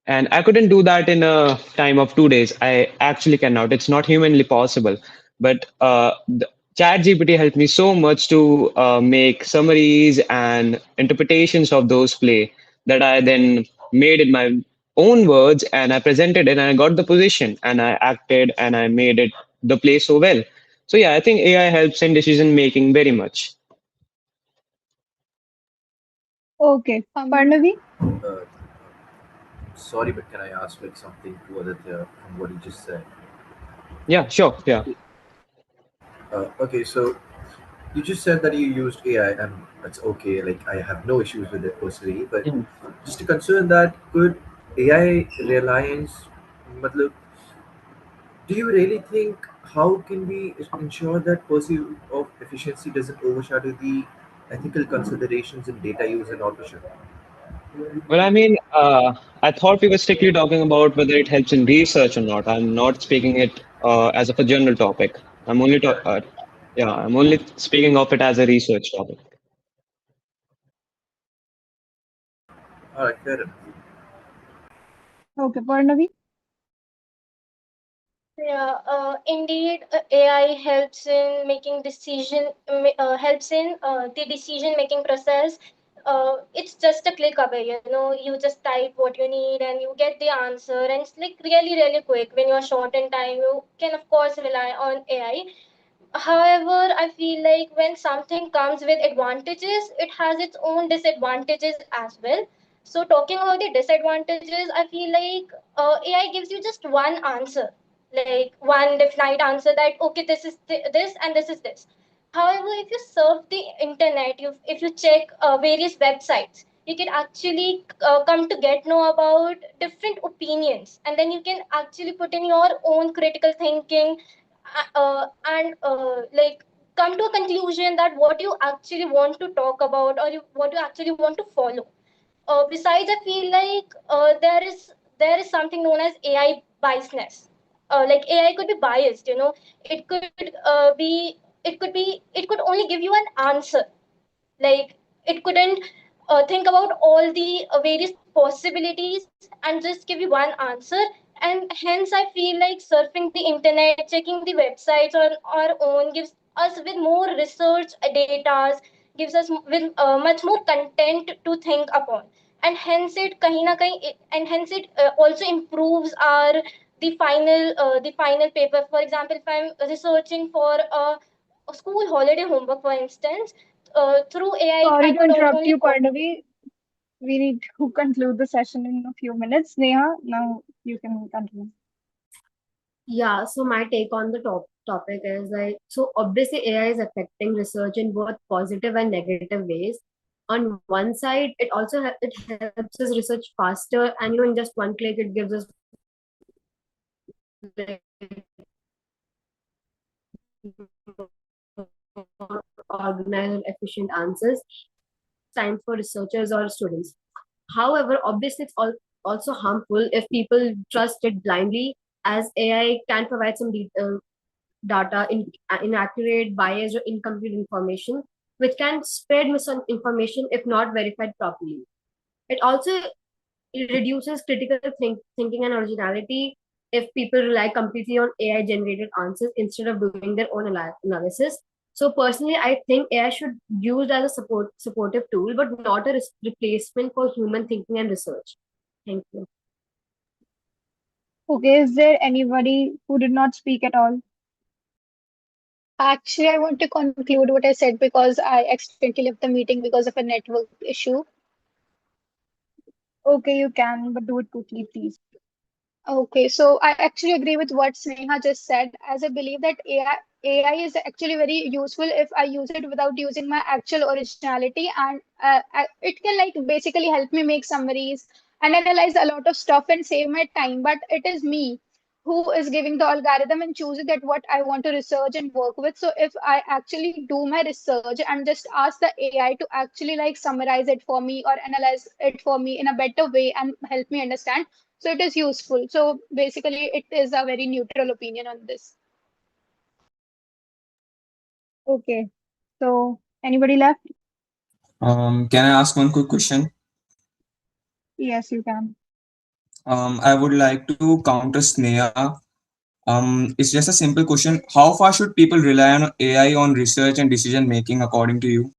and I couldn't do that in a time of 2 days. I actually cannot. It's not humanly possible. But the chat gpt helped me so much to make summaries and interpretations of those play that I then made in my own words, and I presented it, and I got the position, and I acted, and I made it the play so well. So yeah, I think AI helps in decision making very much. Okay, Um, Parnavi? Uh, Sorry, but can I ask like something to Aditya from what he just said? Yeah, sure. Yeah. Okay, so you just said that you used AI, and that's okay. Like I have no issues with it personally, but Mhm. just a concern that could AI reliance, matlab, do you really think how can we ensure that pursuit of efficiency doesn't overshadow the ethical considerations in data use and authorship? Well, I mean, I thought we were strictly talking about whether it helps in research or not. I'm not speaking it as of a general topic. Yeah, I'm only speaking of it as a research topic. All right, fair enough. Okay, Parnavi? Yeah, indeed, AI helps in making helps in the decision making process. It's just a click away, you know. You just type what you need and you get the answer, and it's like really, really quick. When you're short in time, you can of course rely on AI. However, I feel like when something comes with advantages, it has its own disadvantages as well. So, talking about the disadvantages, I feel like AI gives you just one answer, like one definite answer that okay, this is this and this is this. However, if you surf the internet, if you check various websites, you can actually come to get know about different opinions, and then you can actually put in your own critical thinking and like come to a conclusion that what you actually want to talk about or what you actually want to follow. Besides, I feel like there is something known as AI biasness. Like AI could be biased, you know. It could only give you an answer, like it couldn't think about all the various possibilities and just give you one answer. And hence I feel like surfing the internet, checking the websites on our own gives us with more research data, gives us with much more content to think upon. and hence it kahin na kahin, and hence it also improves our the final paper. For example, if I'm researching for a school holiday homework, for instance, through AI, I Sorry to could not interrupt only you, Parnavi. We need to conclude the session in a few minutes. Neha, now you can continue. Yeah, so my take on the topic is like, so obviously AI is affecting research in both positive and negative ways. On one side, it helps us research faster, and in just one click, it gives us like more organized and efficient answers, time for researchers or students. However, obviously, also harmful if people trust it blindly, as AI can provide some data, inaccurate, biased, or incomplete information, which can spread misinformation if not verified properly. It also reduces critical thinking and originality if people rely completely on AI generated answers instead of doing their own analysis. So personally, I think AI should be used as a supportive tool, but not a replacement for human thinking and research. Thank you. Okay, is there anybody who did not speak at all? Actually, I want to conclude what I said because I accidentally left the meeting because of a network issue. Okay, you can, but do it quickly, please. Okay, so I actually agree with what Sneha just said, as I believe that AI is actually very useful if I use it without using my actual originality, and it can like basically help me make summaries and analyze a lot of stuff and save my time. But it is me who is giving the algorithm and choosing that what I want to research and work with. So if I actually do my research and just ask the AI to actually like summarize it for me or analyze it for me in a better way and help me understand, so it is useful. So basically, it is a very neutral opinion on this. Okay, so anybody left? Can I ask one quick question? Yes, you can. I would like to counter Sneha. It's just a simple question. How far should people rely on AI on research and decision making, according to you?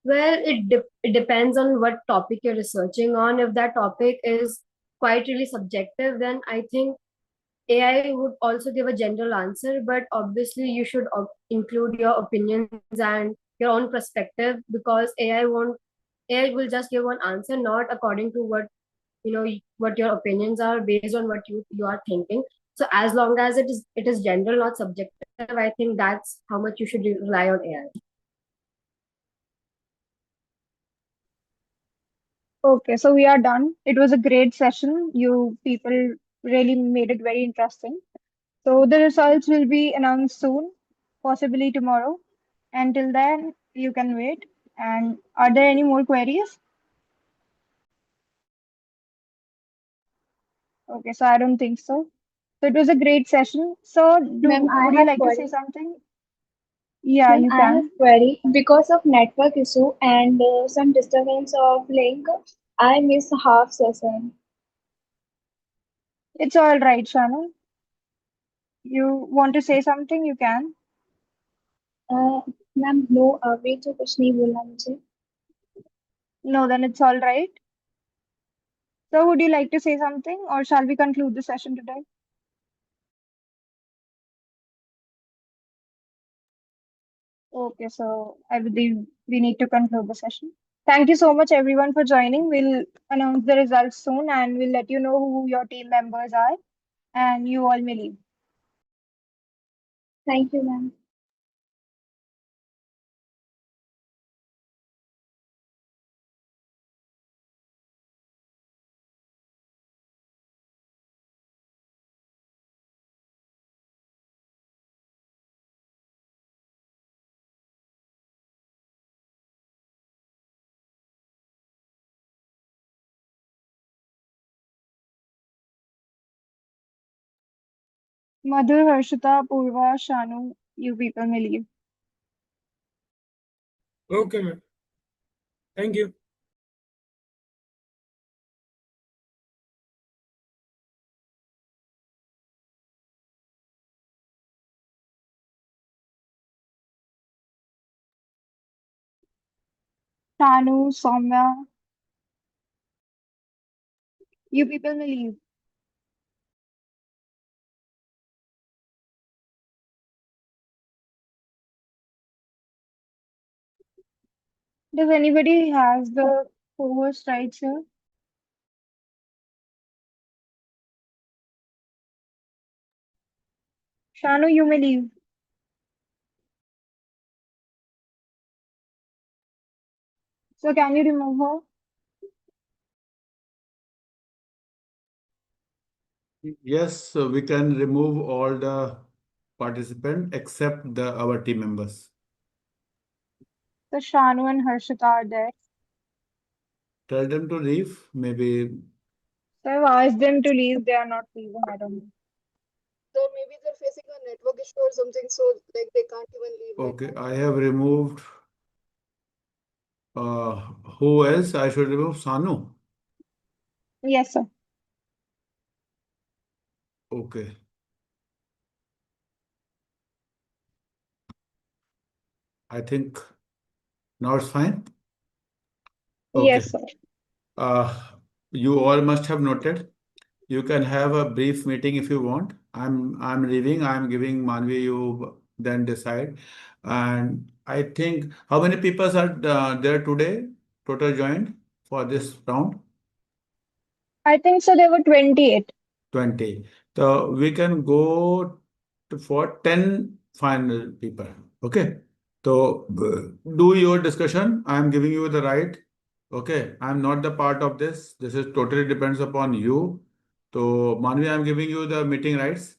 Well, it depends on what topic you're researching on. If that topic is quite really subjective, then I think AI would also give a general answer, but obviously you should include your opinions and your own perspective, because AI will just give one answer, not according to what what your opinions are based on what you are thinking. So as long as it is general, not subjective, I think that's how much you should rely on AI. Okay, so we are done. It was a great session. You people really made it very interesting. So the results will be announced soon, possibly tomorrow. Until then, you can wait. And are there any more queries? Okay, so I don't think so. So it was a great session. So Ma'am, I would you have like to say query. something? Yeah, Ma'am, you I can. have query. Because of network issue and some disturbance of link, I miss half session. It's all right, Shannon. You want to say something? You can. Ma'am no अभी तो कुछ नहीं बोलना मुझे. No, then it's all right. So would you like to say something, or shall we conclude the session today? Okay, so I believe we need to conclude the session. Thank you so much, everyone, for joining. We'll announce the results soon and we'll let you know who your team members are, and you all may leave. Thank you, ma'am. Madhur, Harshita, Purva, Shanu, you people may leave. Okay, ma'am. Thank you. Shanu, Soumya, you people may leave. Does anybody has the co-host rights here? Shanu, you may leave. So can you remove her? Yes, so we can remove all the participants except our team members. So Shanu and Harshita are there. Tell them to leave. Maybe So I've asked them to leave. They are not leaving. I don't know. So maybe they're facing a network issue or something, so like they can't even leave right okay. now. I have removed. Uh, who else? I should remove Sanu. Yes, sir. Okay. I think now it's fine. Okay. Yes, sir. Uh, you all must have noted. You can have a brief meeting if you want. I'm leaving. I'm giving Manvi. You then decide. And I think how many people are there today? Total joined for this round? I think so. There were 28. 20. So we can go for 10 final people. Okay. So do your discussion. I'm giving you the right. Okay. I'm not the part of this. This is totally depends upon you. So Manvi, I'm giving you the meeting rights.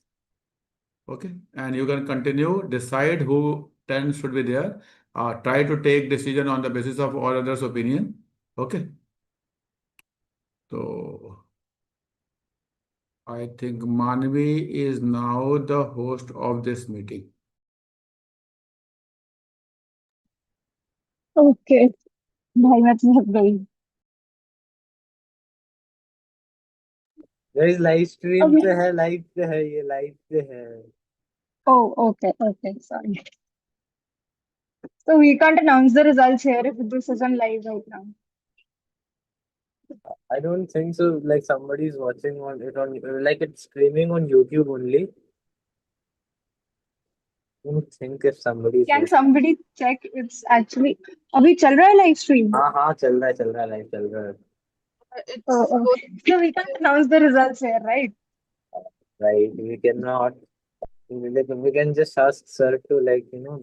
Okay. And you can continue, decide who 10 should be there. Try to take decision on the basis of all others' opinion. Okay. So I think Manvi is now the host of this meeting. Okay. भाई मैं तो थक गई. Guys live stream Okay. पे है, live पे है, ये लाइव पे है. Oh, okay. Okay. Sorry. So we can't announce the results here if this isn't live right now. I don't think so. Like somebody is watching on it on like it's streaming on YouTube only. I don't think if somebody is Can watching. somebody check it's actually अभी चल रहा है live stream? हाँ हाँ चल रहा है live चल रहा है. Oh, okay. So we can't announce the results here, right? Right, we cannot. We can just ask sir to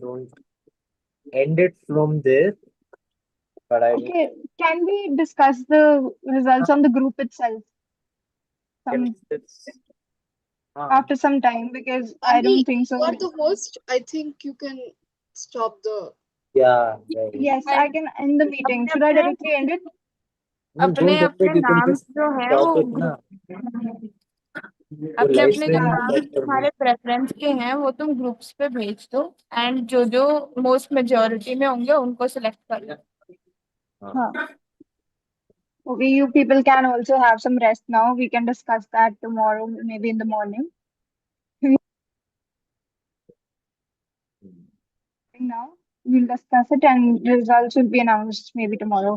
don't end it from there. But I don't. Okay. Can we discuss the results on the group itself some It's after some time because I Andy, don't think so. you are the host. I think you can stop the. yeah, right. Yes, I can end the meeting. Should I directly end it? No, अपने don't end it. अपने You can नाम just जो है वो stop it ना. वो अपने live अपने जो stream नाम stop कर दो. तुम्हारे प्रेफरेंस के हैं वो तुम ग्रुप्स पे भेज दो एंड जो जो मोस्ट मेजोरिटी में होंगे उनको सिलेक्ट कर लो. Huh. Okay, you people can also have some rest now. We can discuss that tomorrow, maybe in the morning. Now we'll discuss it and results will be announced maybe tomorrow.